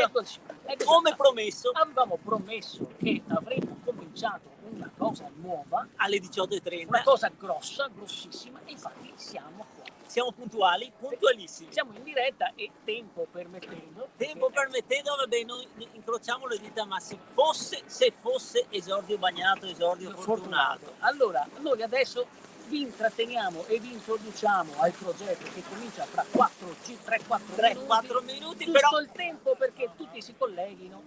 Eccoci. Come promesso. Avevamo promesso che avremmo cominciato una cosa nuova alle 18:30. Una cosa grossissima, e infatti siamo qua. Siamo puntuali, puntualissimi. Siamo in diretta e tempo permettendo. Vabbè, noi incrociamo le dita, ma se fosse esordio bagnato, esordio fortunato. Allora, noi adesso vi intratteniamo e vi introduciamo al progetto che comincia fra 3-4 minuti. Giusto però il tempo perché tutti si colleghino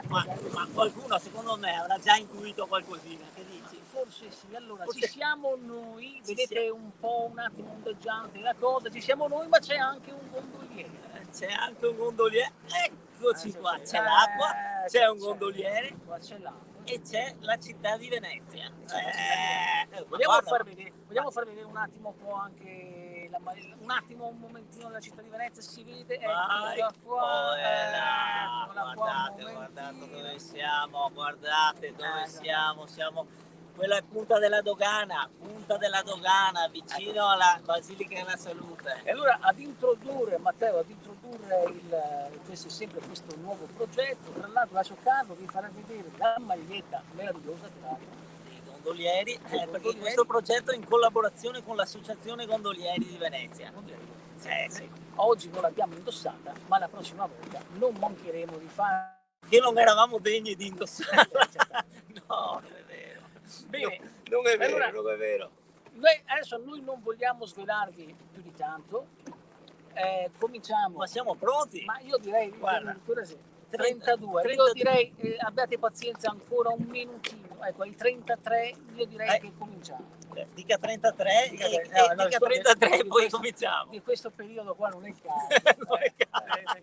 ma qualcuno secondo me avrà già intuito qualcosina, che dici? Forse sì, allora ci siamo noi, vedete un po' un attimo ondeggiante la cosa, ci siamo noi, ma c'è anche un gondoliere. Eccoci qua, c'è l'acqua, c'è un gondoliere, qua c'è l'acqua. E c'è la città di Venezia. Vogliamo far vedere un attimo un po' anche un momentino della città di Venezia, si vede? Eccola qua. Guardate dove siamo, guardate dove siamo. Quella è Punta della Dogana, vicino alla Basilica della Salute. E allora Matteo, questo nuovo progetto, tra l'altro lascio Carlo vi farà vedere la maglietta meravigliosa dei gondolieri, perché questo progetto è in collaborazione con l'Associazione Gondolieri di Venezia. Sì. Oggi non l'abbiamo indossata, ma la prossima volta non mancheremo di fare. Che non eravamo degni di indossarla. No, non è vero. Bene, non è vero. Adesso noi non vogliamo svelarvi più di tanto. Cominciamo. Ma siamo pronti? Ma io direi, guarda, 32. Io direi abbiate pazienza ancora un minutino. Ecco, ai 33 io direi che cominciamo. Dica 33 dica 33 e poi cominciamo. Di questo periodo qua non è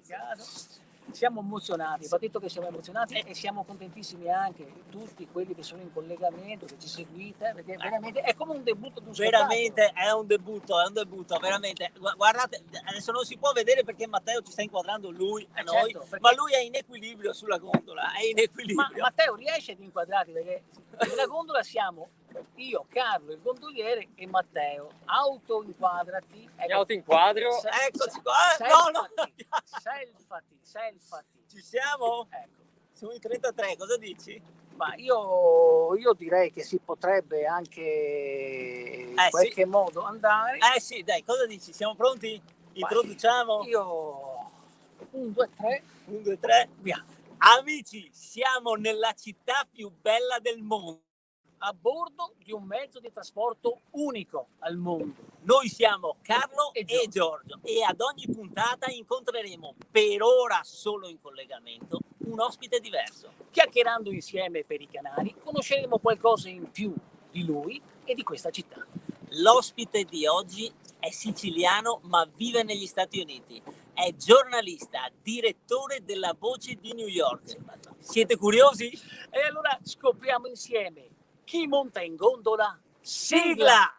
caso. Siamo emozionati, va detto che siamo emozionati e siamo contentissimi anche tutti quelli che sono in collegamento, che ci seguite, perché veramente è come un debutto di un veramente è un debutto, veramente. Guardate, adesso non si può vedere perché Matteo ci sta inquadrando lui a noi, perché... ma lui è in equilibrio sulla gondola, Ma Matteo riesce ad inquadrarti perché nella gondola siamo io, Carlo, il gondoliere e Matteo. Auto-inquadrati. Mi auto-inquadro. Eccoci qua. Selfati. Ci siamo? Ecco. Siamo in 33, cosa dici? Ma io direi che si potrebbe anche in qualche modo andare. Sì, dai, cosa dici? Siamo pronti? Introduciamo? Io 1, 2, 3. 1, 2, 3. Via. Amici, siamo nella città più bella del mondo. A bordo di un mezzo di trasporto unico al mondo. Noi siamo Carlo e Giorgio e ad ogni puntata incontreremo, per ora solo in collegamento, un ospite diverso. Chiacchierando insieme per i canali, conosceremo qualcosa in più di lui e di questa città. L'ospite di oggi è siciliano ma vive negli Stati Uniti. È giornalista, direttore della Voce di New York. Siete curiosi? E allora scopriamo insieme chi monta in gondola. Sigla!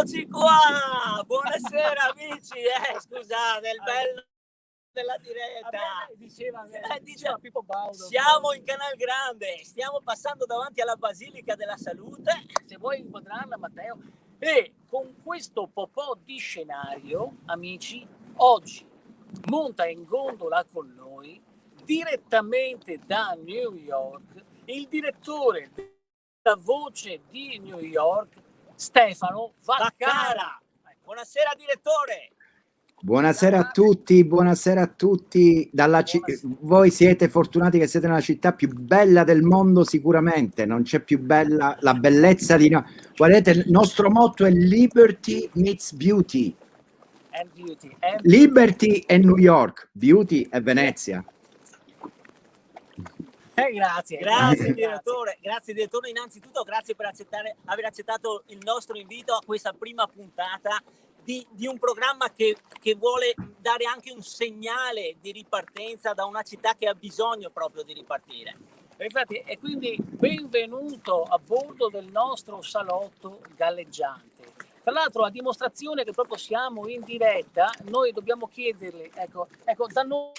Eccoci qua! Buonasera amici! Scusate, il bello della diretta. Diceva Pippo Baudo. Siamo in Canal Grande, stiamo passando davanti alla Basilica della Salute. Se vuoi inquadrarla, Matteo. E con questo po' di scenario, amici, oggi monta in gondola con noi, direttamente da New York, il direttore della Voce di New York, Stefano Vaccara. Buonasera direttore. Buonasera a tutti, voi siete fortunati che siete nella città più bella del mondo, sicuramente non c'è più bella la bellezza di noi. Guardate, il nostro motto è Liberty meets Beauty. Liberty è New York, Beauty è Venezia. Grazie. Grazie direttore, innanzitutto grazie per aver accettato il nostro invito a questa prima puntata di un programma che vuole dare anche un segnale di ripartenza da una città che ha bisogno proprio di ripartire. Infatti, e quindi benvenuto a bordo del nostro salotto galleggiante. Tra l'altro, a dimostrazione che proprio siamo in diretta, noi dobbiamo chiederle, ecco da noi,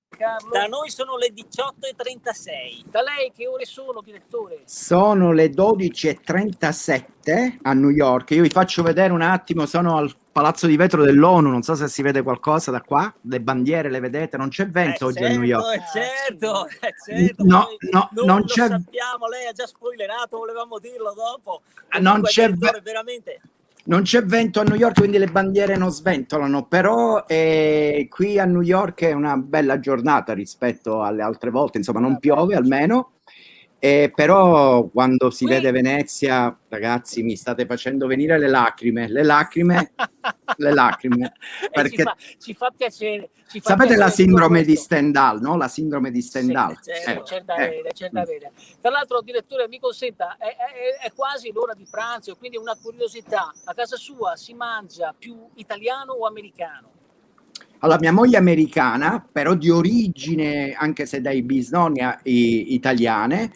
Carlo, da noi sono le 18:36. Da lei che ore sono, direttore? Sono le 12:37 a New York. Io vi faccio vedere un attimo, sono al Palazzo di Vetro dell'ONU, non so se si vede qualcosa da qua, le bandiere le vedete, non c'è vento oggi a New York. Certo. No, non lo c'è, sappiamo, lei ha già spoilerato, volevamo dirlo dopo. non c'è, veramente. Non c'è vento a New York, quindi le bandiere non sventolano, però qui a New York è una bella giornata rispetto alle altre volte, insomma non piove almeno, però quando si vede Venezia, ragazzi, mi state facendo venire le lacrime, perché ci fa piacere. Sapete la sindrome di Stendhal, no? La sindrome di Stendhal. Sì, c'è da vedere. Tra l'altro, direttore, mi consenta, è quasi l'ora di pranzo, quindi una curiosità. A casa sua si mangia più italiano o americano? Allora, mia moglie è americana, però di origine, anche se dai bisnonni italiane,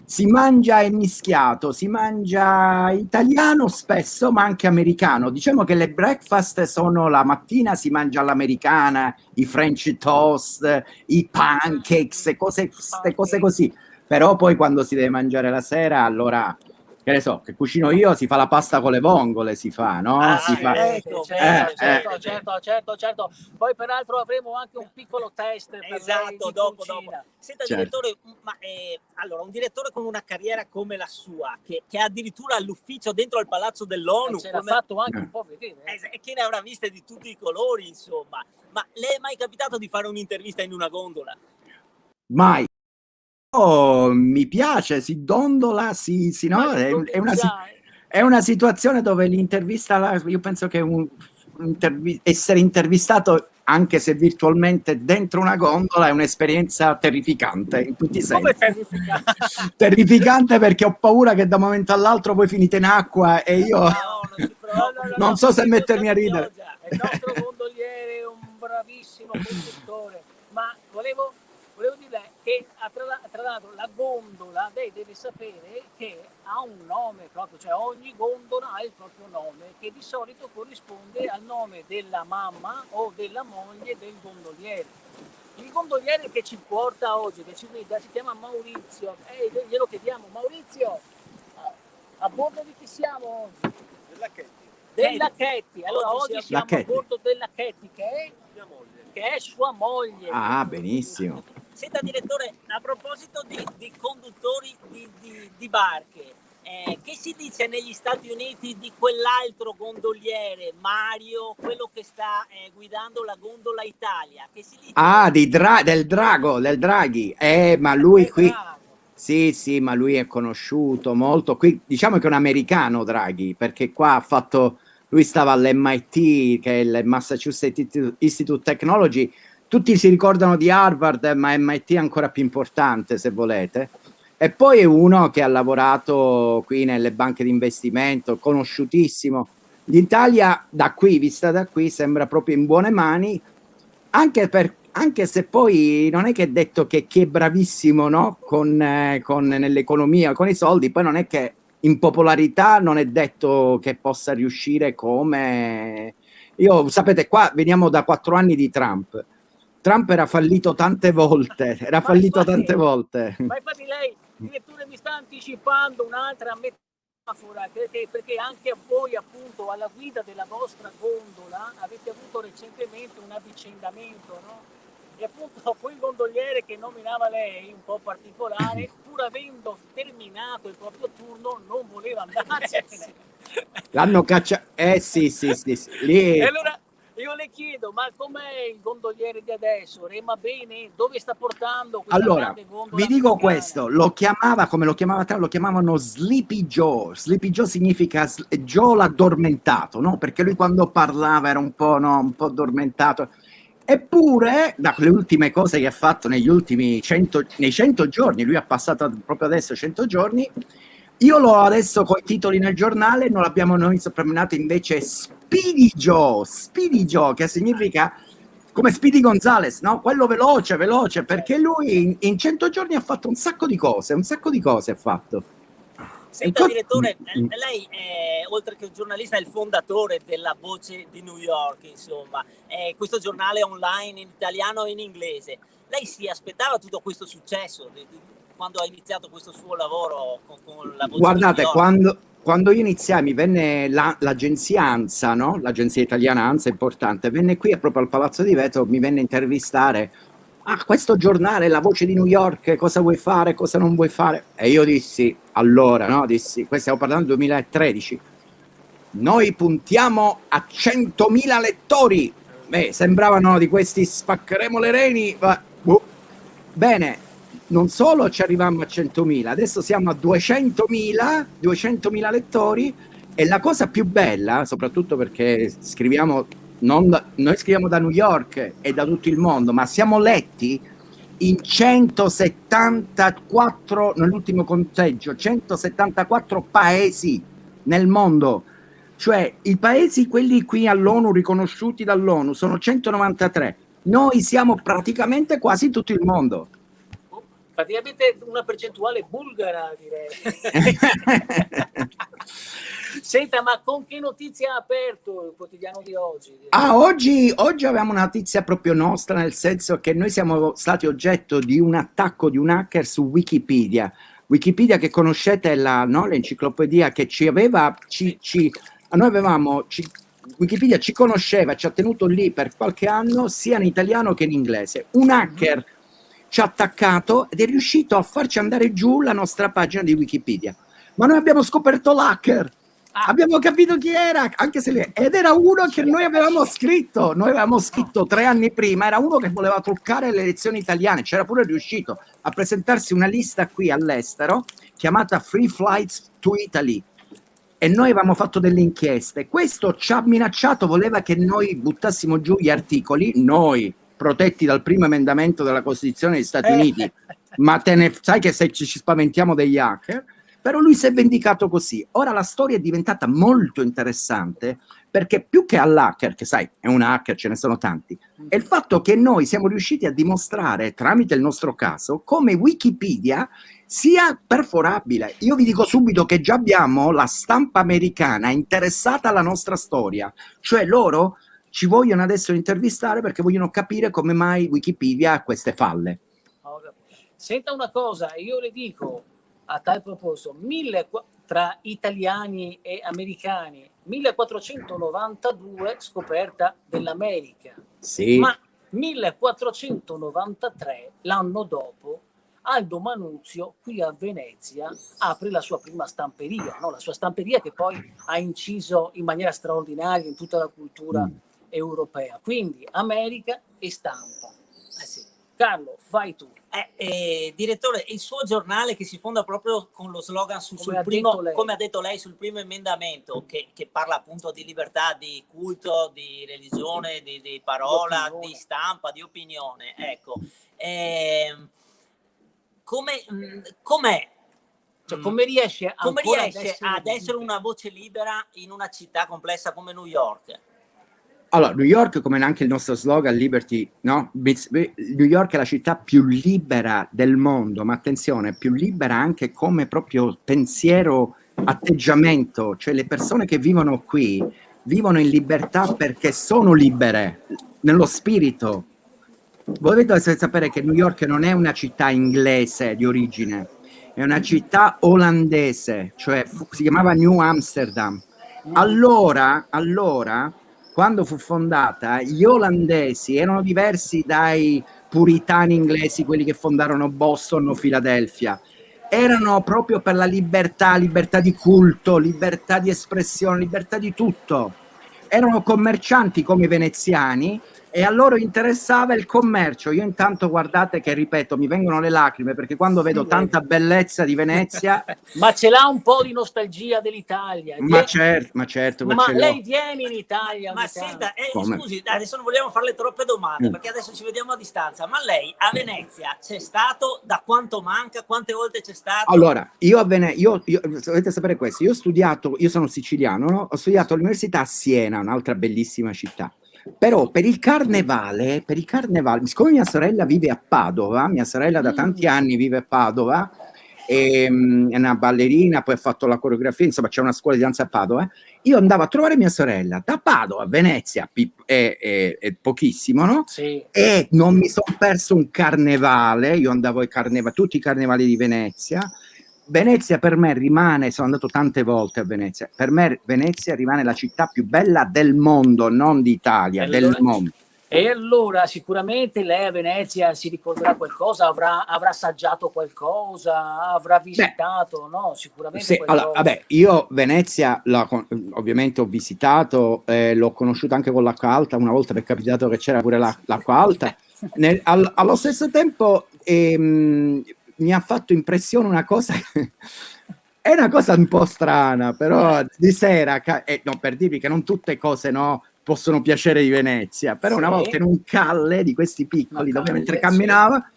si mangia è mischiato, si mangia italiano spesso, ma anche americano. Diciamo che le breakfast sono la mattina, si mangia all'americana, i French toast, i pancakes, queste cose così. Però poi quando si deve mangiare la sera, allora, che ne so, che cucino io, si fa la pasta con le vongole, si fa, no? Certo. Poi peraltro avremo anche un piccolo test per esatto, dopo. Senta, direttore, allora, un direttore con una carriera come la sua, che ha addirittura l'ufficio dentro al Palazzo dell'ONU, ce l'ha fatto anche un po' vedere. E che ne avrà viste di tutti i colori, insomma. Ma le è mai capitato di fare un'intervista in una gondola? Mai. Oh, mi piace, si dondola, no? È una situazione dove l'intervista, io penso che essere intervistato, anche se virtualmente, dentro una gondola è un'esperienza terrificante in tutti i sensi. Terrificante perché ho paura che da un momento all'altro voi finite in acqua e io non so se mettermi a ridere. Il nostro gondoliere è un bravissimo conduttore, ma volevo dire che tra l'altro la gondola, lei deve sapere che ha un nome proprio, cioè ogni gondola ha il proprio nome, che di solito corrisponde al nome della mamma o della moglie del gondoliere. Il gondoliere che ci porta oggi, che ci guida, si chiama Maurizio, glielo chiediamo. Maurizio, a bordo di chi siamo? Della Chetti. Allora oggi siamo a bordo della Chetti, che è sua moglie. Ah, benissimo. Senta, direttore, a proposito di conduttori di barche, che si dice negli Stati Uniti di quell'altro gondoliere, Mario, quello che sta guidando la Gondola Italia? Che si dice? Ah, del Draghi. Ma lui qui... Sì, ma lui è conosciuto molto. Qui diciamo che è un americano Draghi, perché qua lui stava all'MIT, che è il Massachusetts Institute of Technology. Tutti si ricordano di Harvard, ma MIT è ancora più importante, se volete. E poi è uno che ha lavorato qui nelle banche di investimento, conosciutissimo. L'Italia, vista da qui, sembra proprio in buone mani, anche se poi non è che è detto che chi è bravissimo, no? Nell'economia, con i soldi, poi non è che in popolarità non è detto che possa riuscire come... Sapete, qua veniamo da 4 anni di Trump. Trump era fallito tante volte, Ma infatti lei, direttore, mi sta anticipando un'altra metafora, perché anche a voi, appunto, alla guida della vostra gondola, avete avuto recentemente un avvicendamento, no? E appunto quel gondoliere che nominava lei, un po' particolare, pur avendo terminato il proprio turno, non voleva andarsene. L'hanno cacciato. Sì. Lì... E allora io le chiedo, ma com'è il gondoliere di adesso? Rema bene? Dove sta portando questa grande gondola? Vi dico questo, lo chiamavano Sleepy Joe. Sleepy Joe significa Joe l'addormentato, no? Perché lui quando parlava era un po' addormentato. Eppure, da quelle ultime cose che ha fatto negli ultimi 100 giorni, lui ha passato proprio adesso 100 giorni, io l'ho adesso con i titoli nel giornale, non l'abbiamo noi soprannominato invece Speedy Joe, che significa come Speedy Gonzales, no? Quello veloce, perché lui in 100 giorni ha fatto un sacco di cose ha fatto. Senta, direttore, lei è, oltre che un giornalista, è il fondatore della Voce di New York, insomma, questo giornale online in italiano e in inglese. Lei si aspettava tutto questo successo quando ha iniziato questo suo lavoro con la Voce Guardate, di New York? quando io iniziai, mi venne l'agenzia ANSA, no? L'agenzia italiana ANSA importante, venne qui proprio al Palazzo di Vetro, mi venne a intervistare. Ah, questo giornale, La Voce di New York, cosa vuoi fare, cosa non vuoi fare? E io dissi, allora, no? Dissi, stiamo parlando del 2013, noi puntiamo a 100.000 lettori. Beh, sembravano di questi spaccheremo le reni. Bene, non solo ci arrivammo a 100.000, adesso siamo a 200.000 lettori, e la cosa più bella, soprattutto perché noi scriviamo da New York e da tutto il mondo, ma siamo letti in 174, nell'ultimo conteggio, 174 paesi nel mondo. Cioè i paesi, quelli qui all'ONU, riconosciuti dall'ONU, sono 193. Noi siamo praticamente quasi tutto il mondo. Praticamente una percentuale bulgara, direi. Senta, ma con che notizia ha aperto il quotidiano di oggi? Oggi avevamo una notizia proprio nostra, nel senso che noi siamo stati oggetto di un attacco di un hacker su Wikipedia. Wikipedia, che conoscete, l'enciclopedia che Wikipedia ci conosceva, ci ha tenuto lì per qualche anno, sia in italiano che in inglese. Un hacker ci ha attaccato ed è riuscito a farci andare giù la nostra pagina di Wikipedia. Ma noi abbiamo scoperto l'hacker, abbiamo capito chi era, ed era uno che noi avevamo scritto 3 anni prima, era uno che voleva truccare le elezioni italiane, c'era pure riuscito a presentarsi una lista qui all'estero chiamata Free Flights to Italy, e noi avevamo fatto delle inchieste. Questo ci ha minacciato, voleva che noi buttassimo giù gli articoli, noi protetti dal primo emendamento della Costituzione degli Stati Uniti, ma sai che se ci spaventiamo degli hacker. Però lui si è vendicato così. Ora la storia è diventata molto interessante, perché più che all'hacker, che sai, è un hacker, ce ne sono tanti, è il fatto che noi siamo riusciti a dimostrare, tramite il nostro caso, come Wikipedia sia perforabile. Io vi dico subito che già abbiamo la stampa americana interessata alla nostra storia, cioè loro ci vogliono adesso intervistare perché vogliono capire come mai Wikipedia ha queste falle. Senta una cosa, io le dico a tal proposito, tra italiani e americani, 1492 scoperta dell'America, sì. Ma 1493, l'anno dopo, Aldo Manuzio qui a Venezia apre la sua prima stamperia, no? La sua stamperia che poi ha inciso in maniera straordinaria in tutta la cultura europea. Quindi America e stampa. Sì. Carlo, vai tu. Direttore, il suo giornale, che si fonda proprio con lo slogan come ha detto lei, sul primo emendamento, che parla appunto di libertà di culto, di religione, di parola, di stampa, di opinione, ecco, com'è? Cioè, come riesce ad essere una voce libera in una città complessa come New York? Allora, New York, come anche il nostro slogan Liberty, no? New York è la città più libera del mondo, ma attenzione, più libera anche come proprio pensiero, atteggiamento, cioè le persone che vivono qui vivono in libertà perché sono libere nello spirito. Voi dovete sapere che New York non è una città inglese di origine, è una città olandese, cioè si chiamava New Amsterdam. Allora, quando fu fondata, gli olandesi erano diversi dai puritani inglesi, quelli che fondarono Boston o Filadelfia. Erano proprio per la libertà di culto, libertà di espressione, libertà di tutto. Erano commercianti come i veneziani, e a loro interessava il commercio. Io intanto, guardate che, ripeto, mi vengono le lacrime perché quando vedo tanta bellezza di Venezia... Ma ce l'ha un po' di nostalgia dell'Italia. Ma certo che ma ce l'ho. lei viene in Italia? Ma senta, Come? scusi, adesso non vogliamo farle troppe domande perché adesso ci vediamo a distanza, ma lei a Venezia c'è stato? Da quanto manca? Quante volte c'è stato? Allora, io dovete sapere questo, io ho studiato, io sono siciliano, no? Ho studiato all'università a Siena, un'altra bellissima città. Però per il carnevale, siccome mia sorella vive a Padova, mia sorella da tanti anni vive a Padova, è una ballerina, poi ha fatto la coreografia, insomma c'è una scuola di danza a Padova, io andavo a trovare mia sorella da Padova a Venezia, è pochissimo, no? Sì. E non mi sono perso un carnevale, io andavo ai tutti i carnevali di Venezia. Venezia per me rimane, sono andato tante volte a Venezia, per me Venezia rimane la città più bella del mondo, non d'Italia, del mondo. E allora sicuramente lei a Venezia si ricorderà qualcosa, avrà assaggiato qualcosa, avrà visitato, no? Sicuramente sì, allora, vabbè, io Venezia ovviamente ho visitato, l'ho conosciuta anche con l'acqua alta, una volta mi è capitato che c'era pure l'acqua alta. Allo stesso tempo mi ha fatto impressione una cosa è una cosa un po' strana, però di sera no, per dirvi che non tutte cose, no, possono piacere di Venezia, però una volta in un calle di questi piccoli dove mentre camminava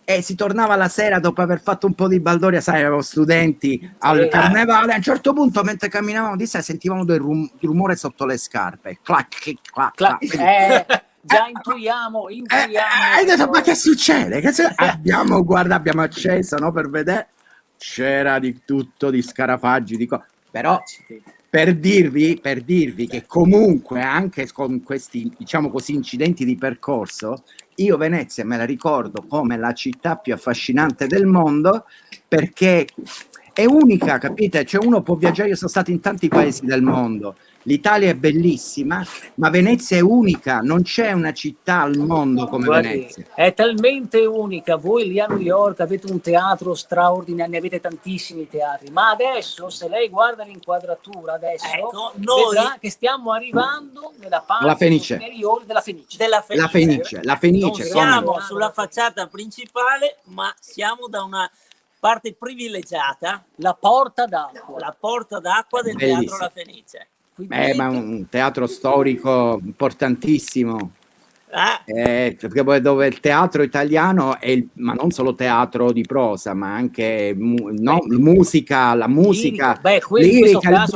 e si tornava la sera dopo aver fatto un po' di baldoria, sai, avevo studenti al carnevale, a un certo punto mentre camminavamo di sera sentivamo del rumore sotto le scarpe, clac clic clac clac. Già intuiamo. Hai detto, ma che succede? Abbiamo acceso, no, per vedere, c'era di tutto, di scarafaggi, però per dirvi che comunque anche con questi, diciamo così, incidenti di percorso, io Venezia me la ricordo come la città più affascinante del mondo perché è unica, capite? Cioè uno può viaggiare, io sono stato in tanti paesi del mondo, l'Italia è bellissima, ma Venezia è unica, non c'è una città al mondo come Venezia. È talmente unica, voi lì a New York avete un teatro straordinario, ne avete tantissimi teatri, ma adesso se lei guarda l'inquadratura adesso, vedrà che stiamo arrivando nella parte superiore della Fenice. La Fenice. Non siamo sulla facciata principale, ma siamo da una parte privilegiata, la porta d'acqua del teatro La Fenice. Ma un teatro storico importantissimo, dove il teatro italiano ma non solo teatro di prosa, ma anche musica, la musica lirica,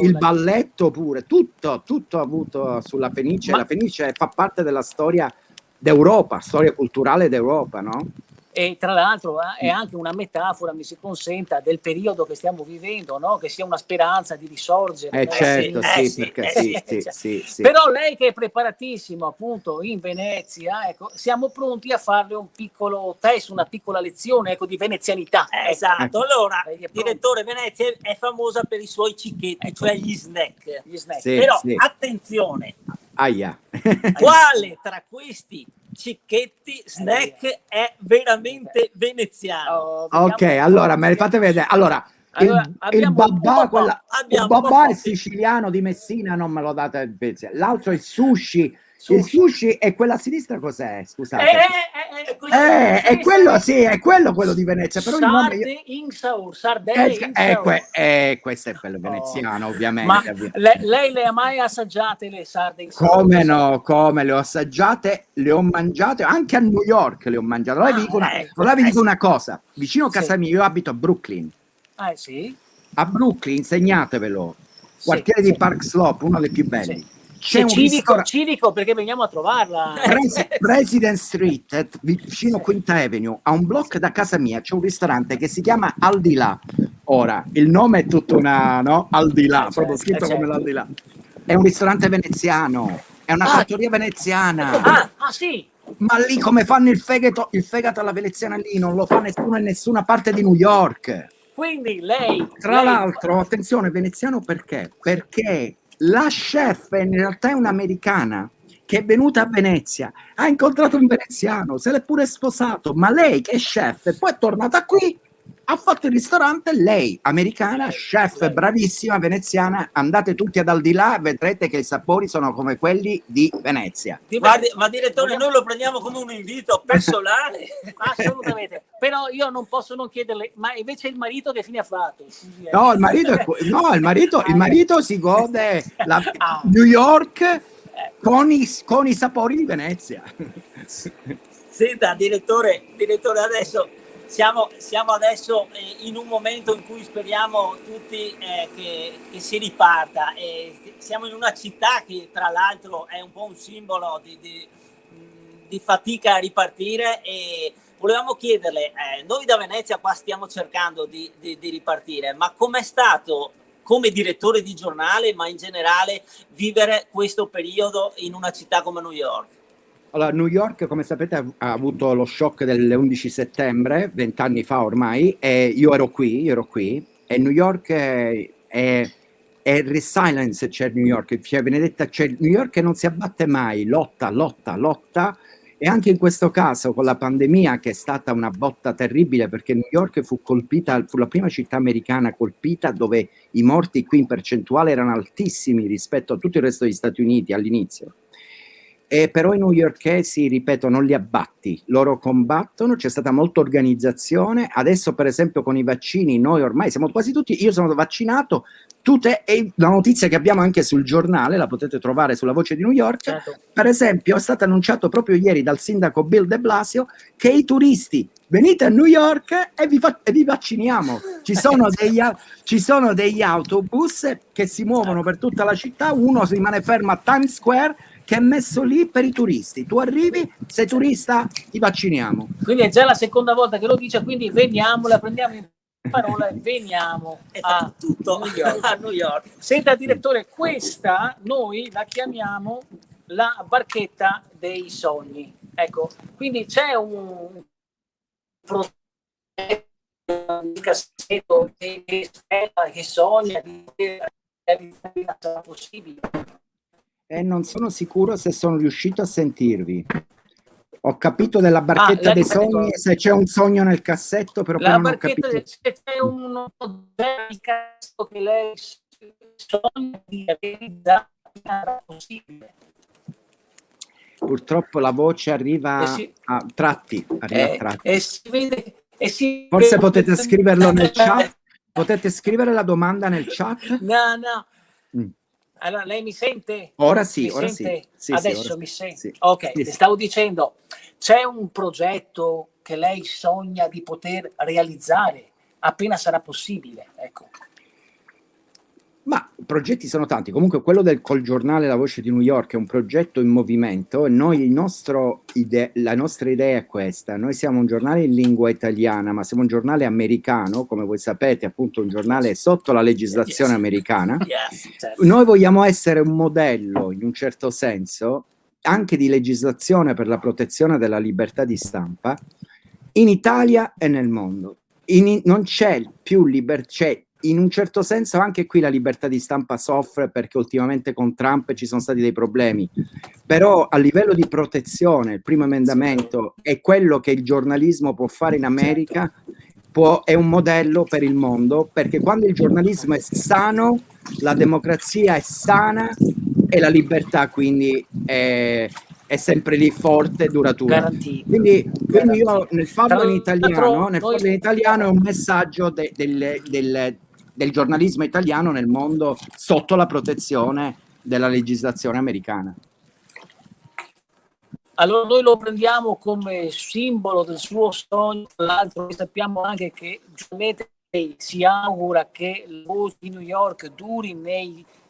il balletto pure, tutto ha avuto sulla Fenice. La Fenice fa parte della storia d'Europa, storia culturale d'Europa, no? E tra l'altro è anche una metafora, mi si consenta, del periodo che stiamo vivendo, no? Che sia una speranza di risorgere. Certo, sì. Però lei che è preparatissimo appunto in Venezia, ecco, siamo pronti a farle un piccolo test, una piccola lezione, ecco, di venezianità. Esatto, allora, direttore, Venezia è famosa per i suoi cicchetti, cioè gli snack. Però attenzione, quale tra questi cicchetti snack è veramente veneziano? Ok, allora me le fate vedere. Allora il babà è siciliano di Messina, non me lo date. L'altro è il sushi. Il sushi e quella a sinistra cos'è? Scusate. È quello, sì, è quello di Venezia. Però questo è quello veneziano, ovviamente. Ma lei le ha mai assaggiate le sarde in saur? Come no, come le ho assaggiate, le ho mangiate, anche a New York le ho mangiate. Allora vi dico una cosa, vicino a casa mia, io abito a Brooklyn. Sì? A Brooklyn, segnatevelo, quartiere di Park Slope, uno dei più belli. C'è civico perché veniamo a trovarla. President Street, vicino Quinta Avenue, a un blocco da casa mia c'è un ristorante che si chiama Al di là. Ora, il nome è tutto Al di là, proprio scritto come l'Al di là. È un ristorante veneziano, è una trattoria veneziana. Sì. Ma lì come fanno il fegato alla veneziana lì, non lo fa nessuno in nessuna parte di New York. Quindi lei... Tra l'altro, attenzione, veneziano perché? Perché la chef in realtà è un'americana che è venuta a Venezia, ha incontrato un veneziano, se l'è pure sposato, ma lei che è chef e poi è tornata qui, ha fatto il ristorante, lei, americana, chef bravissima, veneziana, andate tutti ad Al di là, vedrete che i sapori sono come quelli di Venezia. Ma direttore, noi lo prendiamo come un invito personale. Assolutamente, però io non posso non chiederle, ma invece il marito che fine ha fatto? Scusi, No, il marito si gode New York con i sapori di Venezia. Senta, direttore, adesso siamo adesso in un momento in cui speriamo tutti che si riparta. Siamo in una città che tra l'altro è un po' un simbolo di fatica a ripartire, e volevamo chiederle, noi da Venezia qua stiamo cercando di ripartire, ma com'è stato come direttore di giornale, ma in generale, vivere questo periodo in una città come New York? Allora, New York, come sapete, ha avuto lo shock dell'11 settembre, 20 anni fa ormai, e io ero qui, e New York è resilience, c'è New York, c'è Benedetta, c'è New York che non si abbatte mai, lotta, e anche in questo caso con la pandemia, che è stata una botta terribile, perché New York fu la prima città americana colpita, dove i morti qui in percentuale erano altissimi rispetto a tutto il resto degli Stati Uniti all'inizio. Però i newyorkesi, ripeto, non li abbatti, loro combattono, c'è stata molta organizzazione. Adesso per esempio con i vaccini noi ormai siamo quasi tutti, io sono vaccinato, e la notizia che abbiamo anche sul giornale, la potete trovare sulla Voce di New York, certo. Per esempio è stato annunciato proprio ieri dal sindaco Bill de Blasio che i turisti venite a New York e vi vacciniamo. Ci sono degli autobus che si muovono per tutta la città, uno rimane fermo a Times Square che è messo lì per i turisti. Tu arrivi, sei turista, ti vacciniamo. Quindi è già la seconda volta che lo dice, quindi veniamo, la prendiamo in parola e veniamo a New York. Senta direttore, questa noi la chiamiamo la barchetta dei sogni. Ecco, quindi c'è un progetto di cassetto che sogna di realizzare, sarà possibile. E non sono sicuro se sono riuscito a sentirvi. Ho capito della barchetta dei sogni, se c'è un sogno nel cassetto, però la non barchetta ho capito. Se c'è un cassetto che lei sogna di realizzare, sarà possibile. Purtroppo la voce arriva a tratti. Si vede, forse potete scriverlo nel chat. Potete scrivere la domanda nel chat? No. Allora, lei mi sente? Ora sì, sì. Adesso mi sente? Sì. Ok, sì. Ti stavo dicendo, c'è un progetto che lei sogna di poter realizzare appena sarà possibile, ecco. Ma progetti sono tanti, comunque quello col giornale La Voce di New York è un progetto in movimento, e noi la nostra idea è questa: noi siamo un giornale in lingua italiana, ma siamo un giornale americano, come voi sapete, appunto un giornale sotto la legislazione americana. Certo. Noi vogliamo essere un modello, in un certo senso, anche di legislazione per la protezione della libertà di stampa in Italia e nel mondo. Non c'è più libertà, in un certo senso anche qui la libertà di stampa soffre, perché ultimamente con Trump ci sono stati dei problemi, però a livello di protezione il primo emendamento è quello che il giornalismo può fare in America, è un modello per il mondo, perché quando il giornalismo è sano, la democrazia è sana e la libertà quindi è sempre lì forte e duratura. Quindi io nel farlo in italiano è un messaggio del giornalismo italiano nel mondo sotto la protezione della legislazione americana. Allora noi lo prendiamo come simbolo del suo sogno. Tra l'altro sappiamo anche che giustamente si augura che la Voce di New York duri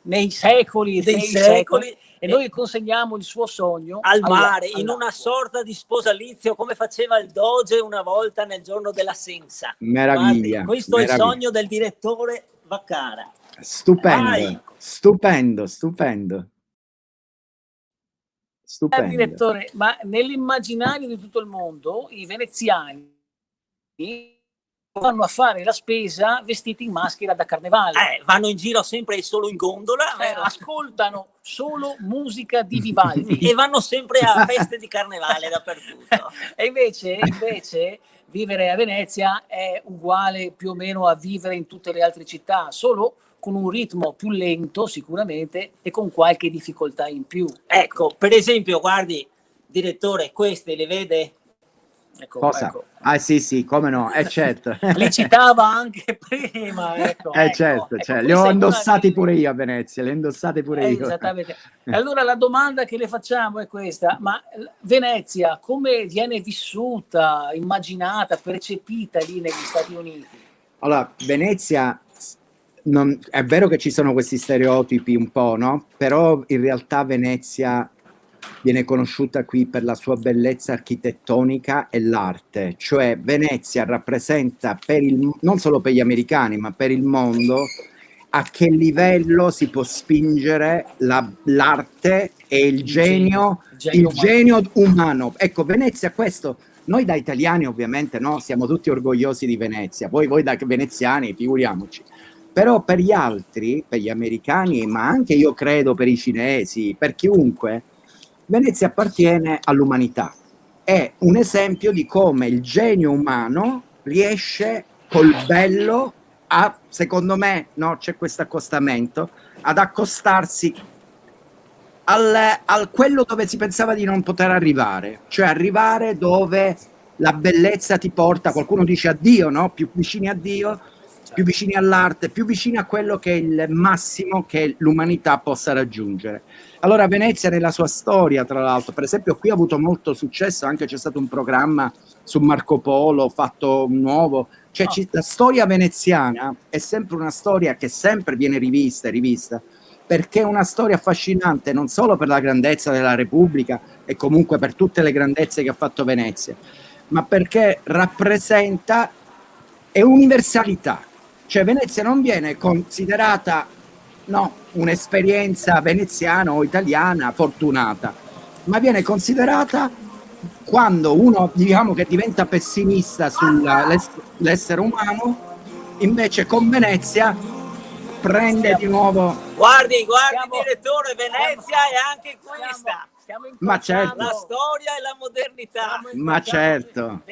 nei secoli dei secoli, e noi consegniamo il suo sogno al mare, in una sorta di sposalizio, come faceva il Doge una volta nel giorno della Sensa. Meraviglia. Guardi, questo è il sogno del direttore Vaccara. Stupendo. Direttore, ma nell'immaginario di tutto il mondo i veneziani vanno a fare la spesa vestiti in maschera da carnevale. Vanno in giro sempre e solo in gondola, ascoltano solo musica di Vivaldi e vanno sempre a feste di carnevale dappertutto. E invece vivere a Venezia è uguale più o meno a vivere in tutte le altre città, solo con un ritmo più lento sicuramente e con qualche difficoltà in più. Ecco, per esempio, guardi, direttore, queste le vede? Ecco, Cosa? ecco. Ah sì, come no, certo. Li citava anche prima, ecco. Certo, ecco, cioè, li ho questa è indossati una pure io a Venezia, li ho indossati pure io. Esattamente. Allora la domanda che le facciamo è questa: ma Venezia come viene vissuta, immaginata, percepita lì negli Stati Uniti? Allora, Venezia, è vero che ci sono questi stereotipi un po', no? Però in realtà Venezia viene conosciuta qui per la sua bellezza architettonica e l'arte, cioè Venezia rappresenta non solo per gli americani, ma per il mondo a che livello si può spingere l'arte e il genio umano. Ecco, Venezia questo, noi da italiani ovviamente no, siamo tutti orgogliosi di Venezia, poi voi da veneziani figuriamoci. Però per gli altri, per gli americani, ma anche io credo per i cinesi, per chiunque, Venezia appartiene all'umanità. È un esempio di come il genio umano riesce col bello a, secondo me, no, c'è questo accostamento, ad accostarsi al quello dove si pensava di non poter arrivare, cioè arrivare dove la bellezza ti porta, qualcuno dice a Dio, no? Più vicini a Dio, più vicini all'arte, più vicini a quello che è il massimo che l'umanità possa raggiungere. Allora Venezia nella sua storia, tra l'altro, per esempio qui ha avuto molto successo, anche c'è stato un programma su Marco Polo fatto nuovo, cioè la storia veneziana è sempre una storia che sempre viene rivista e rivista, perché è una storia affascinante non solo per la grandezza della Repubblica e comunque per tutte le grandezze che ha fatto Venezia, ma perché rappresenta è universalità. Cioè Venezia non viene considerata un'esperienza veneziana o italiana fortunata, ma viene quando uno, diciamo, che diventa pessimista sull'essere umano, invece con Venezia prende di nuovo. Guardi, direttore, Venezia è anche questa. Ma certo. La storia e la modernità. Ma certo.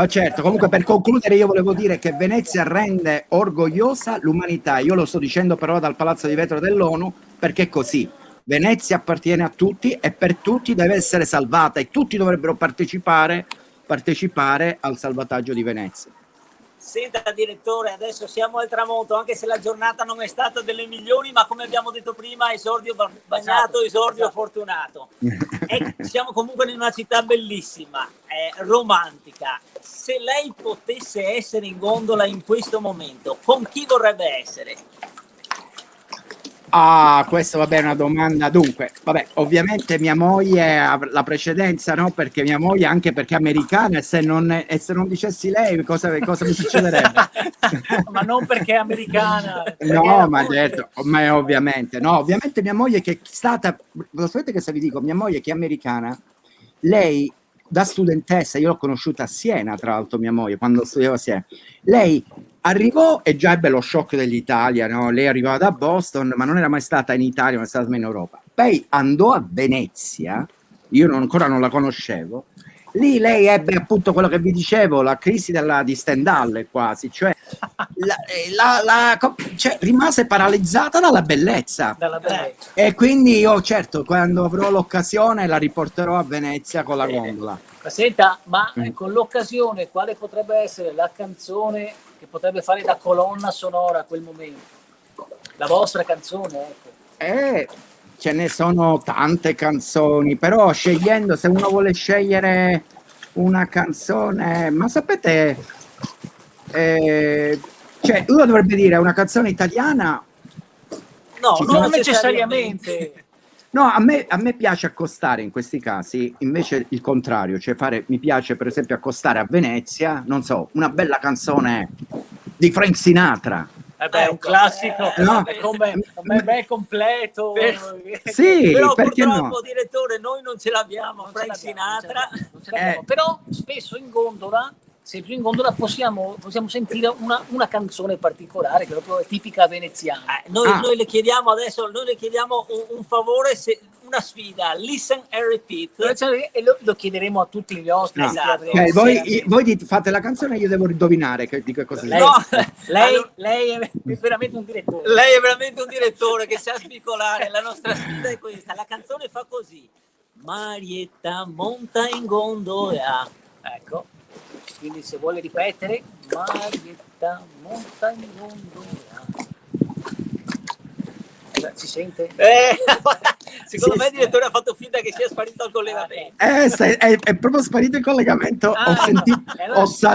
Certo, comunque per concludere io volevo dire che Venezia rende orgogliosa l'umanità, io lo sto dicendo però dal Palazzo di Vetro dell'ONU, perché è così, Venezia appartiene a tutti e per tutti deve essere salvata e tutti dovrebbero partecipare al salvataggio di Venezia. Senta direttore, adesso siamo al tramonto, anche se la giornata non è stata delle migliori, ma come abbiamo detto prima, esordio bagnato, esordio fortunato. E siamo comunque in una città bellissima, romantica. Se lei potesse essere in gondola in questo momento, con chi vorrebbe essere? Ah, questa vabbè è una domanda. Dunque, vabbè, ovviamente mia moglie ha la precedenza, no? Perché mia moglie, anche perché è americana, e se non dicessi lei, cosa mi succederebbe? Ma non perché è americana. No, ma certo, ma ovviamente, no, ovviamente mia moglie che è stata, lo sapete che se vi dico, mia moglie che è americana, lei da studentessa, io l'ho conosciuta a Siena, tra l'altro mia moglie, quando studiavo a Siena, lei arrivò e già ebbe lo shock dell'Italia, no? Lei arrivava da Boston, ma non era mai stata in Italia, ma è stata in Europa. Poi andò a Venezia, io ancora non la conoscevo, lì lei ebbe appunto quello che vi dicevo, la crisi di Stendhal quasi, cioè, cioè rimase paralizzata dalla bellezza. E quindi io certo, quando avrò l'occasione la riporterò a Venezia con la gondola. Senta, ma con l'occasione quale potrebbe essere la canzone che potrebbe fare da colonna sonora a quel momento? La vostra canzone, ecco. Ce ne sono tante canzoni, però scegliendo, se uno vuole scegliere una canzone, ma sapete, cioè uno dovrebbe dire una canzone italiana. No, non necessariamente. No, a me piace accostare in questi casi invece il contrario, cioè mi piace per esempio accostare a Venezia, non so, una bella canzone di Frank Sinatra. È un classico, no? È completo. Sì, però perché purtroppo, no? Direttore, noi non ce l'abbiamo, Frank Sinatra. Però spesso in gondola, possiamo sentire una canzone particolare che proprio è tipica veneziana. Noi le chiediamo adesso, un favore, una sfida, listen and repeat. E lo chiederemo a tutti gli ospiti. Esatto. Voi fate la canzone e io devo indovinare di che cosa si Lei, tratta. lei è veramente un direttore. Lei è veramente un direttore che sa svicolare. La nostra sfida è questa. La canzone fa così: Marietta monta in gondola. Ecco, quindi se vuole ripetere, Marietta monta in gondola. Si sente? Secondo me il direttore ha fatto finta che sia sparito il collegamento. È proprio sparito il collegamento.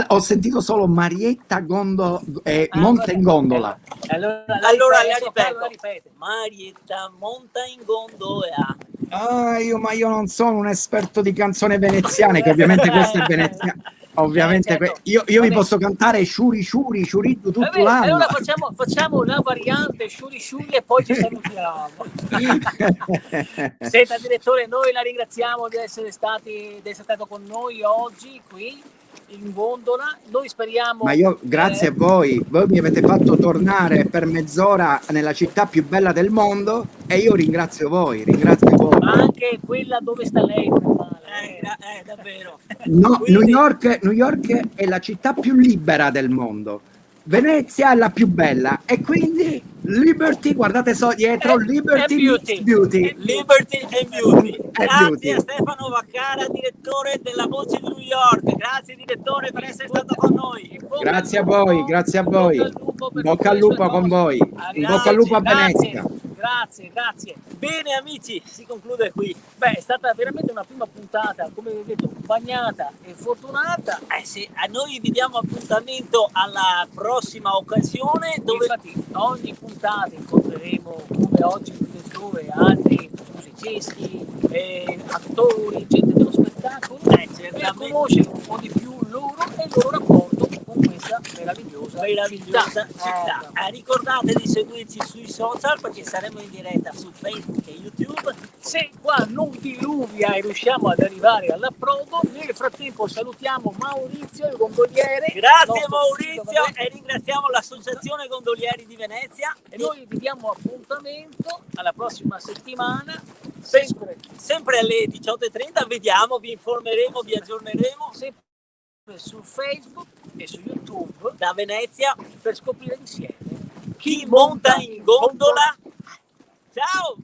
Ho sentito solo Marietta monta in gondola. Allora la ripeto. Marietta monta in gondola. Io non sono un esperto di canzoni veneziane, che ovviamente questa è veneziana. Ovviamente certo. io vi posso cantare Shuri Shuriddu tutto l'anno. Allora facciamo la variante Shuri e poi ci salutiamo. Senta direttore, noi la ringraziamo di essere stato con noi oggi qui in gondola. Noi speriamo. Ma io grazie a voi mi avete fatto tornare per mezz'ora nella città più bella del mondo e io ringrazio voi. Ma anche quella dove sta lei. Davvero. No, Quindi... New York è la città più libera del mondo. Venezia è la più bella e quindi Liberty, guardate dietro, Liberty Beauty. Beauty. Liberty and Beauty. Grazie Beauty. a Stefano Vaccara, direttore della Voce di New York. Grazie direttore per essere stato con noi. Grazie a voi. Bocca al lupo con voi. In bocca al lupo a Venezia. Grazie. Bene amici, si conclude qui. Beh, è stata veramente una prima puntata, come vi ho detto, bagnata e fortunata. Sì, a noi vi diamo appuntamento alla prossima occasione dove infatti ogni puntata incontreremo, come oggi il direttore, altri musicisti, attori, gente dello spettacolo, per conoscere un po' di più loro e il loro rapporto con questa meravigliosa città. Ricordate di seguirci sui social perché saremo in diretta su Facebook e YouTube. Se qua non diluvia e riusciamo ad arrivare all'approdo, nel frattempo salutiamo Maurizio, il gondoliere. Grazie Maurizio e ringraziamo l'Associazione Gondolieri di Venezia. E noi vi diamo appuntamento alla prossima settimana, sempre alle 18:30. Vediamo, vi informeremo, vi aggiorneremo. Sempre su Facebook e su YouTube da Venezia per scoprire insieme chi monta in gondola. Ciao!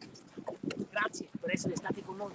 Grazie per essere stati con noi.